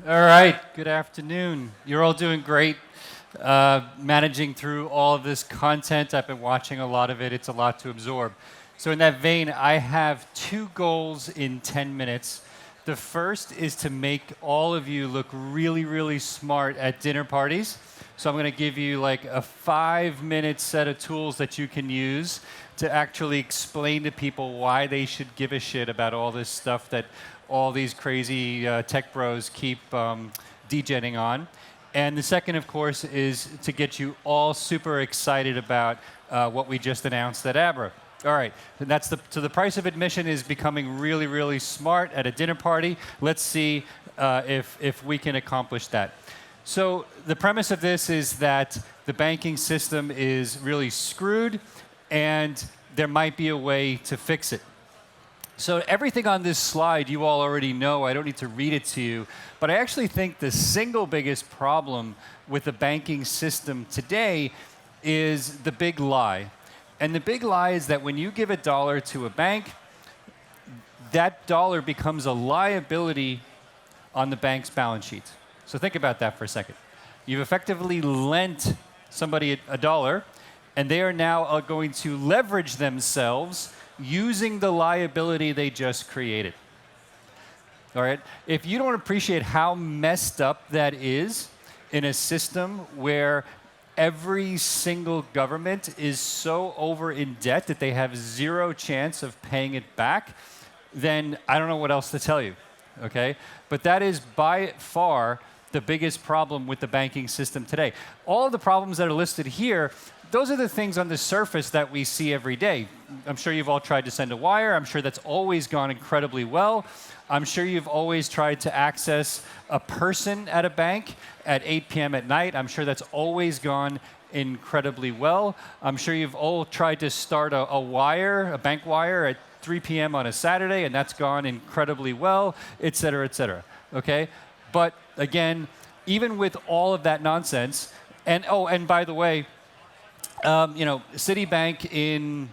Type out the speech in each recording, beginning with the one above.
All right, good afternoon. You're all doing great, managing through all of this content. I've been watching a lot of it. It's a lot to absorb. So in that vein, I have two goals in 10 minutes. The first is to make all of you look really, really smart at dinner parties. So I'm going to give you like a 5-minute set of tools that you can use to actually explain to people why they should give a shit about all this stuff that all these crazy tech bros keep degenning on. And the second, of course, is to get you all super excited about what we just announced at Abra. All right, and that's so the price of admission is becoming really, really smart at a dinner party. Let's see if we can accomplish that. So the premise of this is that the banking system is really screwed, and there might be a way to fix it. So everything on this slide you all already know. I don't need to read it to you. But I actually think the single biggest problem with the banking system today is the big lie. And the big lie is that when you give $1 to a bank, that dollar becomes a liability on the bank's balance sheet. So think about that for a second. You've effectively lent somebody $1, and they are now going to leverage themselves using the liability they just created. All right? If you don't appreciate how messed up that is in a system where every single government is so over in debt that they have zero chance of paying it back, then I don't know what else to tell you, okay? But that is by far the biggest problem with the banking system today. All the problems that are listed here, those are the things on the surface that we see every day. I'm sure you've all tried to send a wire. I'm sure that's always gone incredibly well. I'm sure you've always tried to access a person at a bank at 8 p.m. at night. I'm sure that's always gone incredibly well. I'm sure you've all tried to start a wire, a bank wire at 3 p.m. on a Saturday, and that's gone incredibly well, et cetera, okay? But again, even with all of that nonsense, and by the way, Citibank in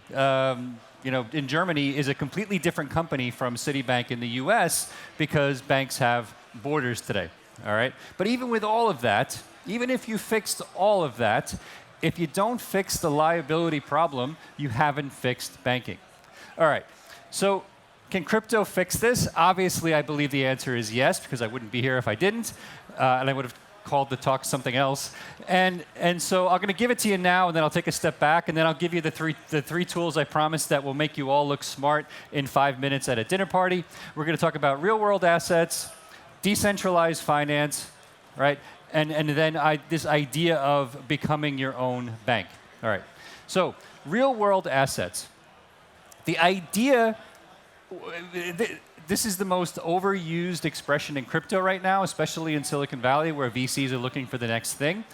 Germany is a completely different company from Citibank in the U.S. because banks have borders today. All right, but even with all of that, even if you fixed all of that, if you don't fix the liability problem, you haven't fixed banking. All right, so can crypto fix this? Obviously, I believe the answer is yes, because I wouldn't be here if I didn't, and I would have called the talk something else. And so I'm going to give it to you now, and then I'll take a step back, and then I'll give you the three tools I promised that will make you all look smart in 5 minutes at a dinner party. We're going to talk about real-world assets, decentralized finance, right? And then this idea of becoming your own bank. All right. So real-world assets. The idea. This is the most overused expression in crypto right now, especially in Silicon Valley, where VCs are looking for the next thing.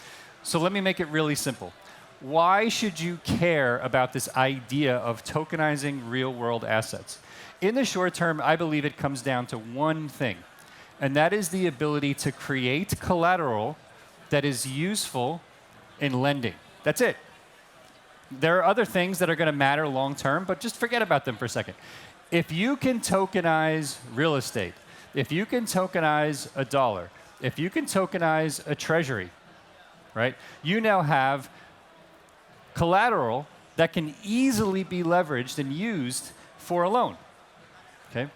So let me make it really simple. Why should you care about this idea of tokenizing real-world assets? In the short term, I believe it comes down to one thing, and that is the ability to create collateral that is useful in lending. That's it. There are other things that are going to matter long term, but just forget about them for a second. If you can tokenize real estate, if you can tokenize $1, if you can tokenize a treasury, right, you now have collateral that can easily be leveraged and used for a loan. Okay?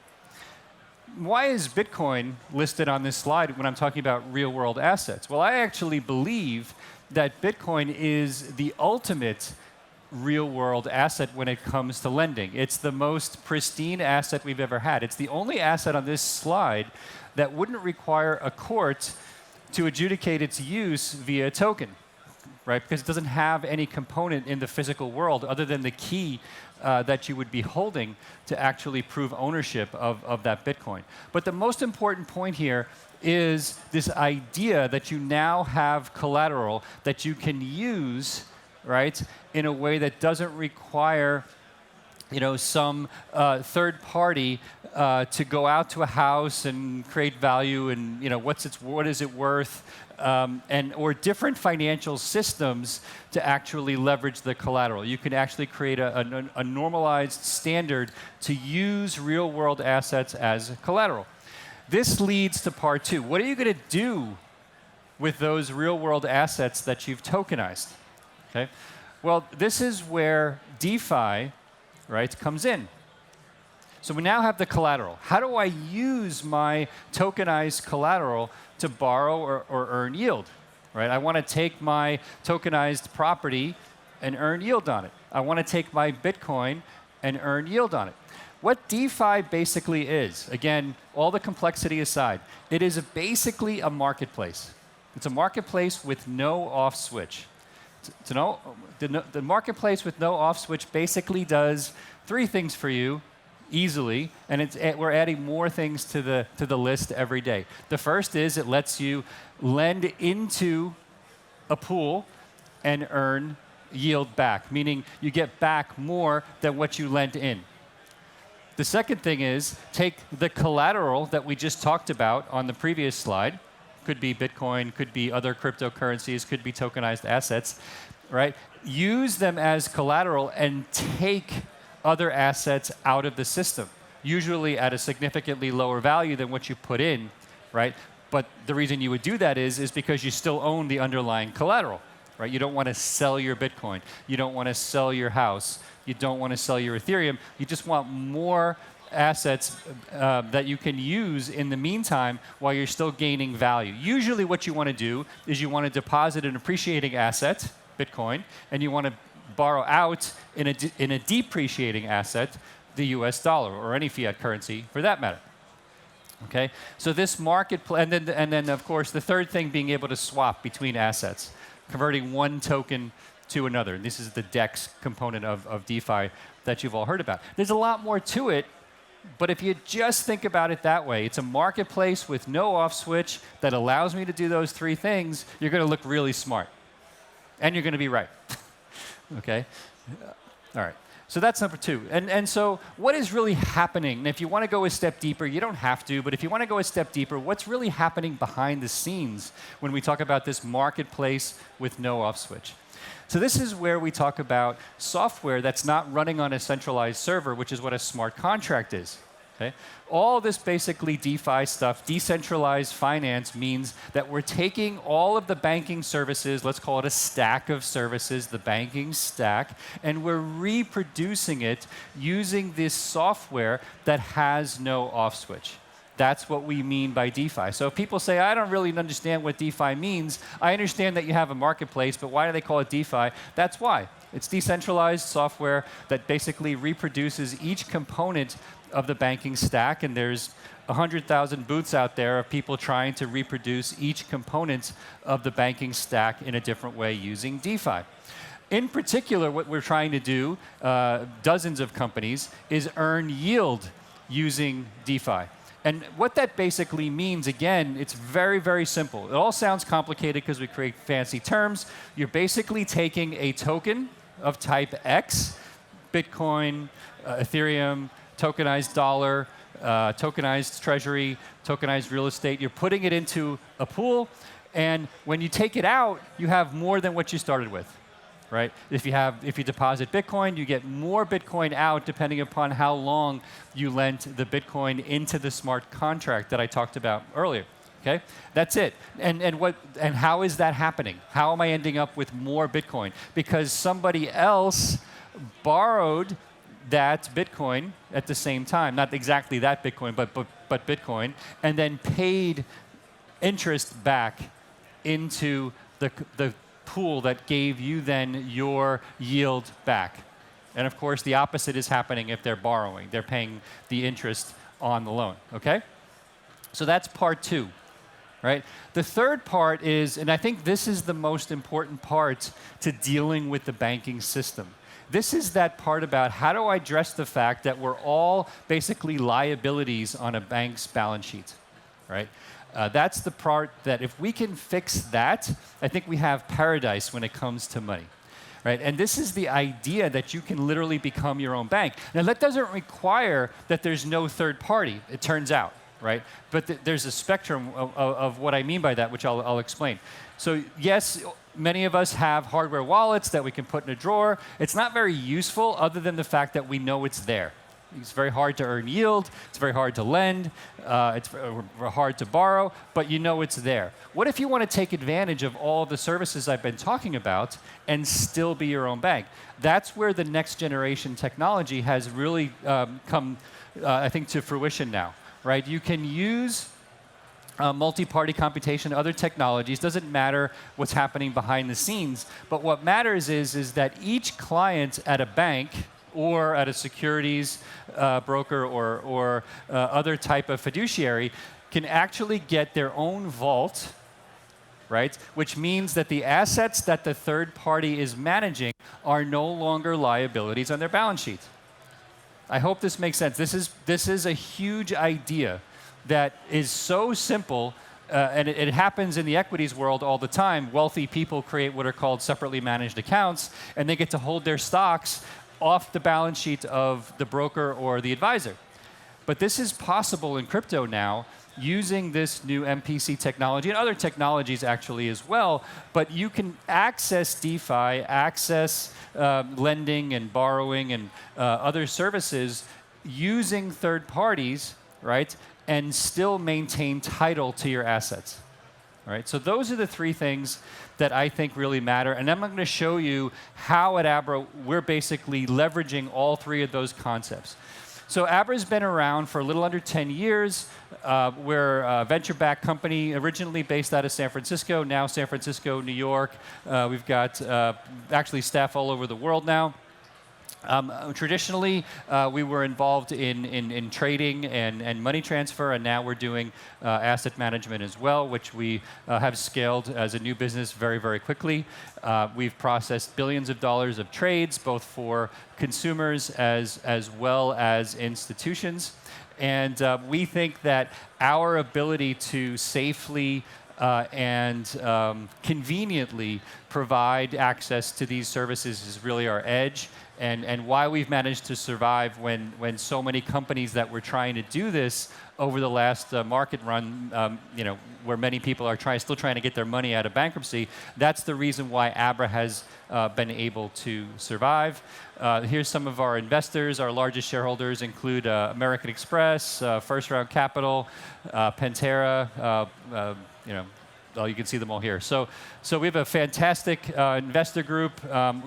Why is Bitcoin listed on this slide when I'm talking about real-world assets? Well, I actually believe that Bitcoin is the ultimate real-world asset when it comes to lending. It's the most pristine asset we've ever had. It's the only asset on this slide that wouldn't require a court to adjudicate its use via a token, right? Because it doesn't have any component in the physical world other than the key that you would be holding to actually prove ownership of that Bitcoin. But the most important point here is this idea that you now have collateral that you can use, right, in a way that doesn't require some third party to go out to a house and create value and what is it worth, or different financial systems to actually leverage the collateral. You can actually create a normalized standard to use real-world assets as collateral. This leads to part two. What are you going to do with those real-world assets that you've tokenized? Okay? Well, this is where DeFi, right, comes in. So we now have the collateral. How do I use my tokenized collateral to borrow or earn yield? Right? I want to take my tokenized property and earn yield on it. I want to take my Bitcoin and earn yield on it. What DeFi basically is, again, all the complexity aside, it is basically a marketplace. It's a marketplace with no off switch. The marketplace with no off switch basically does three things for you easily, and we're adding more things to the list every day. The first is it lets you lend into a pool and earn yield back, meaning you get back more than what you lent in. The second thing is take the collateral that we just talked about on the previous slide, could be Bitcoin, could be other cryptocurrencies, could be tokenized assets, right? Use them as collateral and take other assets out of the system, usually at a significantly lower value than what you put in, right? But the reason you would do that is because you still own the underlying collateral, right? You don't want to sell your Bitcoin. You don't want to sell your house. You don't want to sell your Ethereum. You just want more assets that you can use in the meantime while you're still gaining value. Usually what you want to do is you want to deposit an appreciating asset, Bitcoin, and you want to borrow out in a depreciating asset, the US dollar, or any fiat currency for that matter. Okay? So this marketplace, and then of course the third thing being able to swap between assets, converting one token to another. And this is the DEX component of DeFi that you've all heard about. There's a lot more to it, but if you just think about it that way, it's a marketplace with no off switch that allows me to do those three things. You're going to look really smart. And you're going to be right. Okay? All right. So that's number two. And so what is really happening? And if you want to go a step deeper, you don't have to, but if you want to go a step deeper, what's really happening behind the scenes when we talk about this marketplace with no off switch? So this is where we talk about software that's not running on a centralized server, which is what a smart contract is. Okay? All this basically DeFi stuff, decentralized finance, means that we're taking all of the banking services, let's call it a stack of services, the banking stack, and we're reproducing it using this software that has no off switch. That's what we mean by DeFi. So if people say, I don't really understand what DeFi means, I understand that you have a marketplace, but why do they call it DeFi? That's why. It's decentralized software that basically reproduces each component of the banking stack, and there's 100,000 booths out there of people trying to reproduce each component of the banking stack in a different way using DeFi. In particular, what we're trying to do, dozens of companies, is earn yield using DeFi. And what that basically means, again, it's very, very simple. It all sounds complicated because we create fancy terms. You're basically taking a token of type X, Bitcoin, Ethereum, tokenized dollar, tokenized treasury, tokenized real estate. You're putting it into a pool, and when you take it out, you have more than what you started with. Right? If you deposit Bitcoin, you get more Bitcoin out depending upon how long you lent the Bitcoin into the smart contract that I talked about earlier. Okay? That's it. And how is that happening? How am I ending up with more Bitcoin? Because somebody else borrowed that Bitcoin at the same time, not exactly that Bitcoin, but Bitcoin, and then paid interest back into the pool that gave you then your yield back. And of course, the opposite is happening if they're borrowing. They're paying the interest on the loan, okay? So that's part two, right? The third part is, and I think this is the most important part to dealing with the banking system. This is that part about how do I address the fact that we're all basically liabilities on a bank's balance sheet, right? That's the part that if we can fix that, I think we have paradise when it comes to money. Right? And this is the idea that you can literally become your own bank. Now, that doesn't require that there's no third party, it turns out. Right? But there's a spectrum of what I mean by that, which I'll explain. So yes, many of us have hardware wallets that we can put in a drawer. It's not very useful other than the fact that we know it's there. It's very hard to earn yield. It's very hard to lend. It's hard to borrow, but you know it's there. What if you want to take advantage of all the services I've been talking about and still be your own bank? That's where the next generation technology has really come, I think, to fruition now, right? You can use multi-party computation, other technologies. Doesn't matter what's happening behind the scenes, but what matters is that each client at a bank or at a securities broker or other type of fiduciary can actually get their own vault, right? Which means that the assets that the third party is managing are no longer liabilities on their balance sheet. I hope this makes sense. This is a huge idea that is so simple, and it happens in the equities world all the time. Wealthy people create what are called separately managed accounts, and they get to hold their stocks off the balance sheet of the broker or the advisor. But this is possible in crypto now using this new MPC technology and other technologies actually as well. But you can access DeFi, access lending and borrowing and other services using third parties, right? And still maintain title to your assets. Right? So those are the three things that I think really matter. And I'm going to show you how at Abra we're basically leveraging all three of those concepts. So Abra's been around for a little under 10 years. We're a venture-backed company originally based out of San Francisco, now San Francisco, New York. We've got actually staff all over the world now. Traditionally, we were involved in trading and money transfer, and now we're doing asset management as well, which we have scaled as a new business very, very quickly. We've processed billions of dollars of trades, both for consumers as well as institutions. And we think that our ability to safely and conveniently provide access to these services is really our edge, and why we've managed to survive when so many companies that were trying to do this over the last market run, where many people are still trying to get their money out of bankruptcy. That's the reason why Abra has been able to survive. Here's some of our investors. Our largest shareholders include American Express, First Round Capital, Pantera. Well, you can see them all here. So we have a fantastic investor group,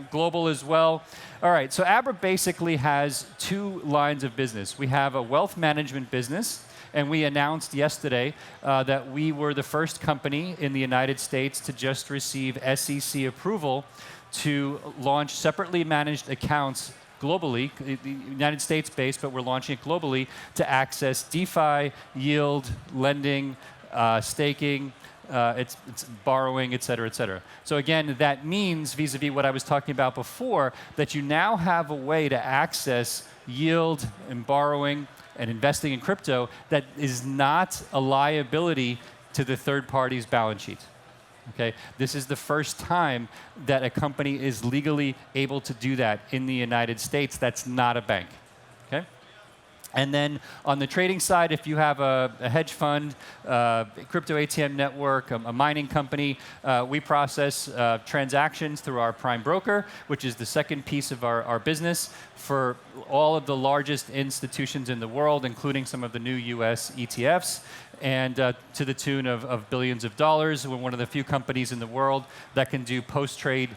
global as well. All right, so Abra basically has two lines of business. We have a wealth management business, and we announced yesterday that we were the first company in the United States to just receive SEC approval to launch separately managed accounts globally, the United States based, but we're launching it globally to access DeFi, yield, lending, staking, it's borrowing, et cetera, et cetera. So again, that means, vis-a-vis what I was talking about before, that you now have a way to access yield and borrowing and investing in crypto that is not a liability to the third party's balance sheet. Okay? This is the first time that a company is legally able to do that in the United States that's not a bank. Okay? And then on the trading side, if you have a hedge fund, crypto ATM network, a mining company, we process transactions through our prime broker, which is the second piece of our business for all of the largest institutions in the world, including some of the new US ETFs, and to the tune of billions of dollars. We're one of the few companies in the world that can do post-trade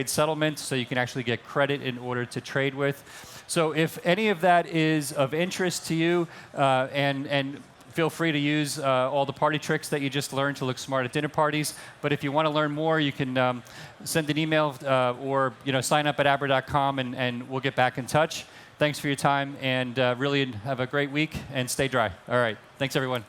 settlement, so you can actually get credit in order to trade with. So if any of that is of interest to you, and feel free to use all the party tricks that you just learned to look smart at dinner parties. But if you want to learn more, you can send an email or sign up at abra.com, and we'll get back in touch. Thanks for your time, and really have a great week, and stay dry. All right. Thanks, everyone.